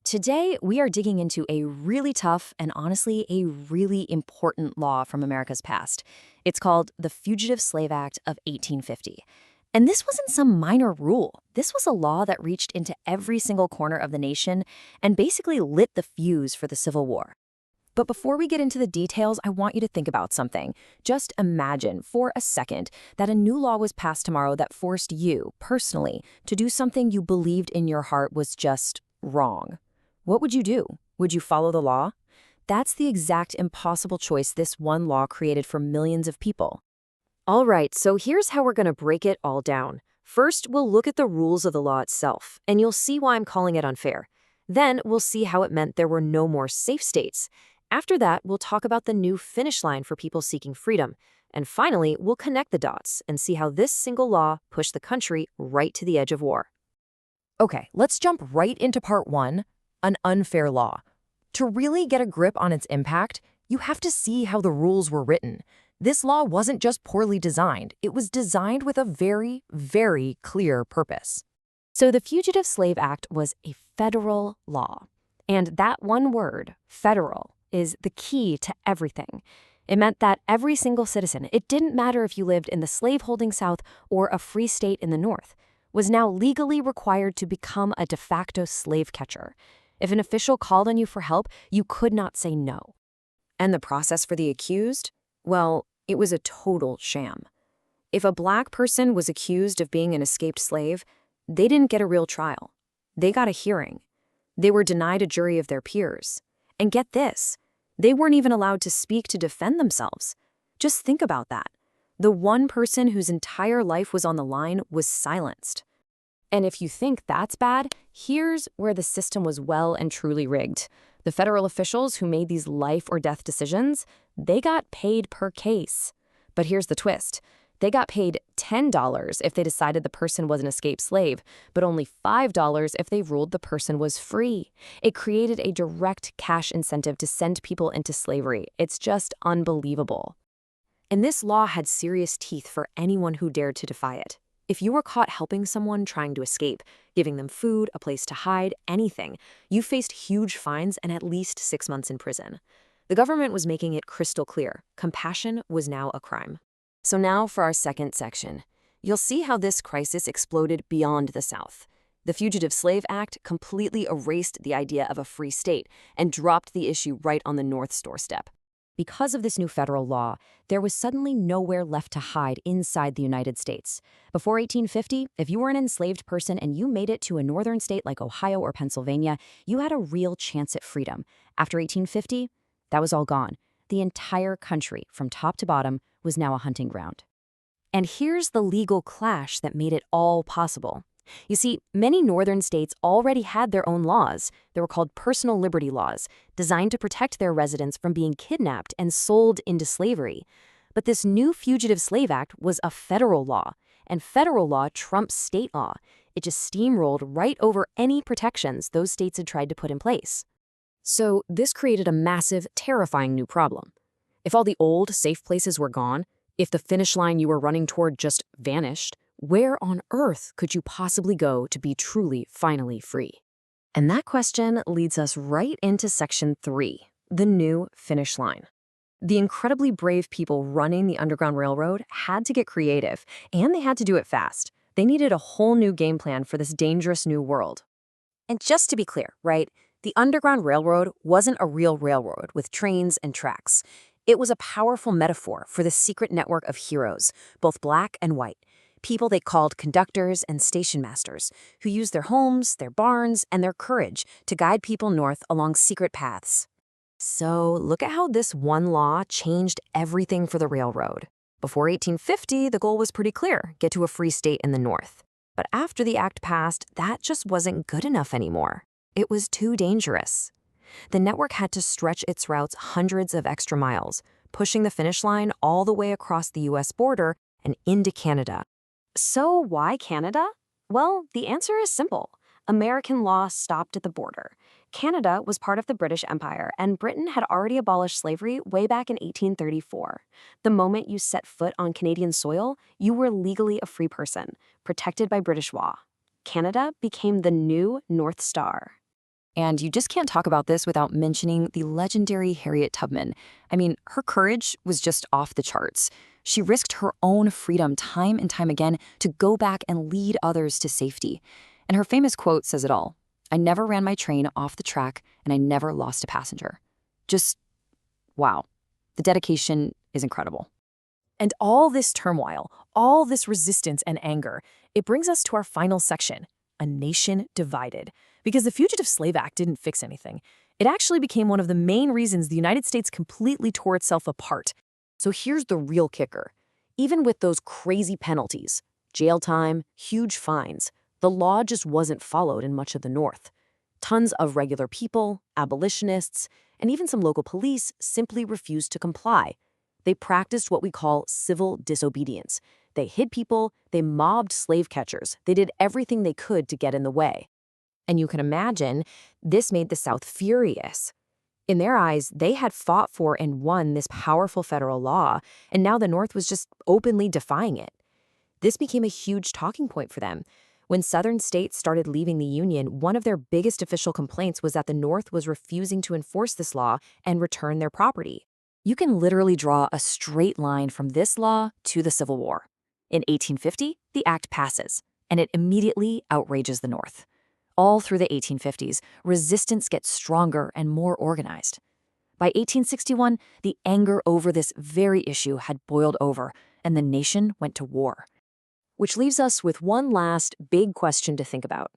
Today, we are digging into a really tough and honestly a really important law from America's past. It's called the Fugitive Slave Act of 1850. And this wasn't some minor rule. This was a law that reached into every single corner of the nation and basically lit the fuse for the Civil War. But before we get into the details, I want you to think about something. Just imagine for a second that a new law was passed tomorrow that forced you, personally, to do something you believed in your heart was just wrong. What would you do? Would you follow the law? That's the exact impossible choice this one law created for millions of people. All right, so here's how we're going to break it all down. First, we'll look at the rules of the law itself, and you'll see why I'm calling it unfair. Then, we'll see how it meant there were no more safe states. After that, we'll talk about the new finish line for people seeking freedom. And finally, we'll connect the dots and see how this single law pushed the country right to the edge of war. Okay, let's jump right into part one, an unfair law. To really get a grip on its impact, you have to see how the rules were written. This law wasn't just poorly designed, it was designed with a very, very clear purpose. So the Fugitive Slave Act was a federal law. And that one word, federal, is the key to everything. It meant that every single citizen, it didn't matter if you lived in the slave-holding South or a free state in the North, was now legally required to become a de facto slave catcher. If an official called on you for help, you could not say no. And the process for the accused? Well, it was a total sham. If a black person was accused of being an escaped slave, they didn't get a real trial. They got a hearing. They were denied a jury of their peers. And get this, they weren't even allowed to speak to defend themselves. Just think about that. The one person whose entire life was on the line was silenced. And if you think that's bad, here's where the system was well and truly rigged. The federal officials who made these life or death decisions, they got paid per case. But here's the twist. They got paid $10 if they decided the person was an escaped slave, but only $5 if they ruled the person was free. It created a direct cash incentive to send people into slavery. It's just unbelievable. And this law had serious teeth for anyone who dared to defy it. If you were caught helping someone trying to escape, giving them food, a place to hide, anything, you faced huge fines and at least 6 months in prison. The government was making it crystal clear. Compassion was now a crime. So now for our second section. You'll see how this crisis exploded beyond the South. The Fugitive Slave Act completely erased the idea of a free state and dropped the issue right on the North's doorstep. Because of this new federal law, there was suddenly nowhere left to hide inside the United States. Before 1850, if you were an enslaved person and you made it to a northern state like Ohio or Pennsylvania, you had a real chance at freedom. After 1850, that was all gone. The entire country, from top to bottom, was now a hunting ground. And here's the legal clash that made it all possible. You see, many northern states already had their own laws. They were called personal liberty laws, designed to protect their residents from being kidnapped and sold into slavery. But this new Fugitive Slave Act was a federal law, and federal law trumps state law. It just steamrolled right over any protections those states had tried to put in place. So this created a massive, terrifying new problem. If all the old, safe places were gone, if the finish line you were running toward just vanished, where on earth could you possibly go to be truly, finally free? And that question leads us right into Section 3, the new finish line. The incredibly brave people running the Underground Railroad had to get creative, and they had to do it fast. They needed a whole new game plan for this dangerous new world. And just to be clear, right, the Underground Railroad wasn't a real railroad with trains and tracks. It was a powerful metaphor for the secret network of heroes, both black and white. People they called conductors and station masters, who used their homes, their barns, and their courage to guide people north along secret paths. So look at how this one law changed everything for the railroad. Before 1850, the goal was pretty clear, get to a free state in the North. But after the act passed, that just wasn't good enough anymore. It was too dangerous. The network had to stretch its routes hundreds of extra miles, pushing the finish line all the way across the U.S. border and into Canada. So why Canada? Well, the answer is simple. American law stopped at the border. Canada was part of the British Empire, and Britain had already abolished slavery way back in 1834. The moment you set foot on Canadian soil, you were legally a free person, protected by British law. Canada became the new North Star. And you just can't talk about this without mentioning the legendary Harriet Tubman. I mean, her courage was just off the charts. She risked her own freedom time and time again to go back and lead others to safety. And her famous quote says it all. "I never ran my train off the track, and I never lost a passenger." Just, wow. The dedication is incredible. And all this turmoil, all this resistance and anger, it brings us to our final section, a nation divided. Because the Fugitive Slave Act didn't fix anything. It actually became one of the main reasons the United States completely tore itself apart. So here's the real kicker. Even with those crazy penalties, jail time, huge fines, the law just wasn't followed in much of the North. Tons of regular people, abolitionists, and even some local police simply refused to comply. They practiced what we call civil disobedience. They hid people, they mobbed slave catchers, they did everything they could to get in the way. And you can imagine, this made the South furious. In their eyes, they had fought for and won this powerful federal law, and now the North was just openly defying it. This became a huge talking point for them. When Southern states started leaving the Union, one of their biggest official complaints was that the North was refusing to enforce this law and return their property. You can literally draw a straight line from this law to the Civil War. In 1850, the act passes, and it immediately outrages the North. All through the 1850s, resistance gets stronger and more organized. By 1861, the anger over this very issue had boiled over, and the nation went to war. Which leaves us with one last big question to think about.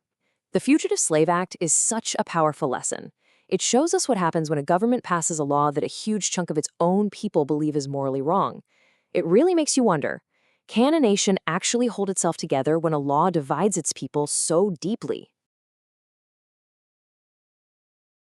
The Fugitive Slave Act is such a powerful lesson. It shows us what happens when a government passes a law that a huge chunk of its own people believe is morally wrong. It really makes you wonder, can a nation actually hold itself together when a law divides its people so deeply?